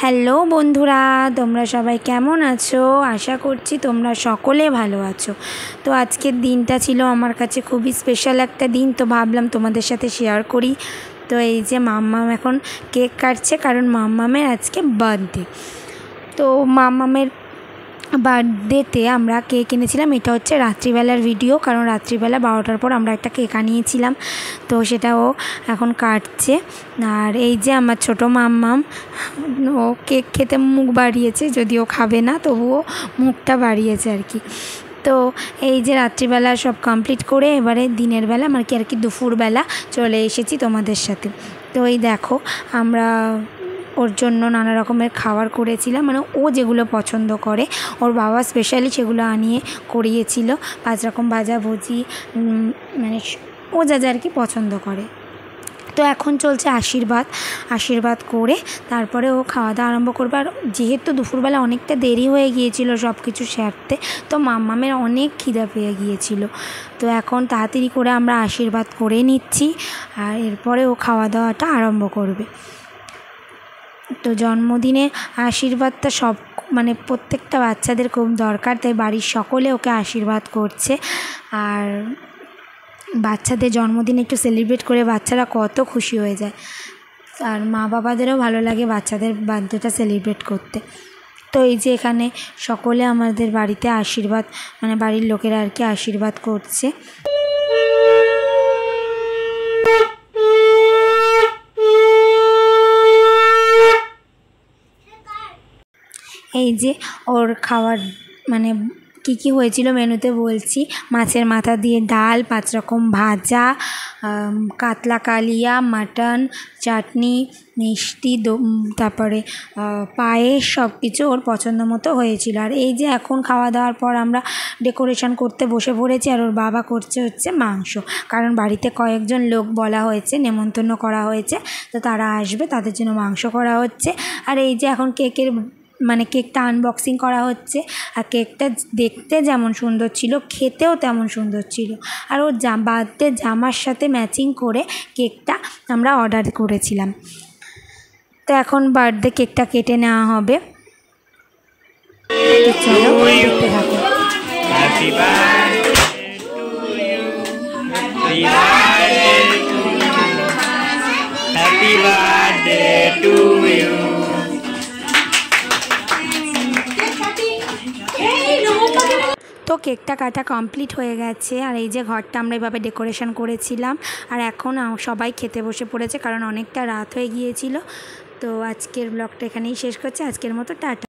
Hello বন্ধুরা, তোমরা সবাই কেমন আছো? আশা করছি তোমরা সকলে ভালো আছো। তো আজকের দিনটা ছিল আমার কাছে খুবই স্পেশাল একটা দিন, তো ভাবলাম তোমাদের সাথে শেয়ার করি। তো এই যে মাম্মাম এখন কেক কাটছে, কারণ মাম্মামের আজকে বার্থডে। তো মাম্মামের বার্থডেতে আমরা কেক এনেছিলাম। এটা হচ্ছে রাত্রিবেলার ভিডিও, কারণ রাত্রিবেলা 12টার পর আমরা একটা কেক আনিয়েছিলাম। তো সেটাও এখন কাটছে। আর এই যে আমার ছোটো মাম্মাম, ও কেক খেতে মুখ বাড়িয়েছে, যদিও খাবে না তবুও মুখটা বাড়িয়েছে আর কি। তো এই যে রাত্রিবেলা সব কমপ্লিট করে এবারে দিনের বেলা আর কি দুপুরবেলা চলে এসেছি তোমাদের সাথে। তো এই দেখো, আমরা ওর জন্য নানা রকমের খাবার করেছিলাম, মানে ও যেগুলো পছন্দ করে, ওর বাবা স্পেশালি সেগুলো আনিয়ে করিয়েছিল। 5 রকম ভাজাভুজি, মানে ও যা যা আর কি পছন্দ করে। তো এখন চলছে আশীর্বাদ করে তারপরে ও খাওয়া দাওয়া আরম্ভ করবে। আর যেহেতু দুপুরবেলা অনেকটা দেরি হয়ে গিয়েছিল সব কিছু সারতে, তো মাম্মামের অনেক খিদা পেয়ে গিয়েছিল। তো এখন তাড়াতাড়ি করে আমরা আশীর্বাদ করে নিচ্ছি, আর এরপরে ও খাওয়া দাওয়াটা আরম্ভ করবে। তো জন্মদিনে আশীর্বাদটা মানে প্রত্যেকটা বাচ্চাদের খুব দরকার, তাই বাড়ির সকলে ওকে আশীর্বাদ করছে। আর বাচ্চাদের জন্মদিন একটু সেলিব্রেট করে বাচ্চারা কত খুশি হয়ে যায়, আর মা বাবাদেরও ভালো লাগে বাচ্চাদের বার্থডেটা সেলিব্রেট করতে। তো এই যে এখানে সকলে আমাদের বাড়িতে আশীর্বাদ, মানে বাড়ির লোকেরা আর কি আশীর্বাদ করছে। এই যে ওর খাওয়ার মানে কী হয়েছিল মেনুতে বলছি: মাছের মাথা দিয়ে ডাল, 5 রকম ভাজা, কাতলা কালিয়া, মাটন, চাটনি, মিষ্টি, তারপরে পায়েস, সব কিছু ওর পছন্দ মতো হয়েছিল। আর এই যে এখন খাওয়া দাওয়ার পর আমরা ডেকোরেশন করতে বসে পড়েছি, আর ওর বাবা করছে হচ্ছে মাংস, কারণ বাড়িতে কয়েকজন লোক বলা হয়েছে, নেমন্তন্ন করা হয়েছে, তো তারা আসবে, তাদের জন্য মাংস করা হচ্ছে। আর এই যে এখন কেকটা আনবক্সিং করা হচ্ছে। আর কেকটা দেখতে যেমন সুন্দর ছিল, খেতেও তেমন সুন্দর ছিল। আর ওর বার্থডে জামার সাথে ম্যাচিং করে কেকটা আমরা অর্ডার করেছিলাম। তো এখন বার্থডে কেকটা কেটে নেওয়া হবে। চলো দেখতে থাকো। Happy birthday to you. Happy birthday to you. তো কেকটা কাটা কমপ্লিট হয়ে গেছে। আর এই যে ঘরটা আমরা এভাবে ডেকোরেশন করেছিলাম, আর এখন সবাই খেতে বসে পড়েছে, কারণ অনেকটা রাত হয়ে গিয়েছিল। তো আজকের ব্লগটা এখানেই শেষ করছি, আজকের মতো টাটা।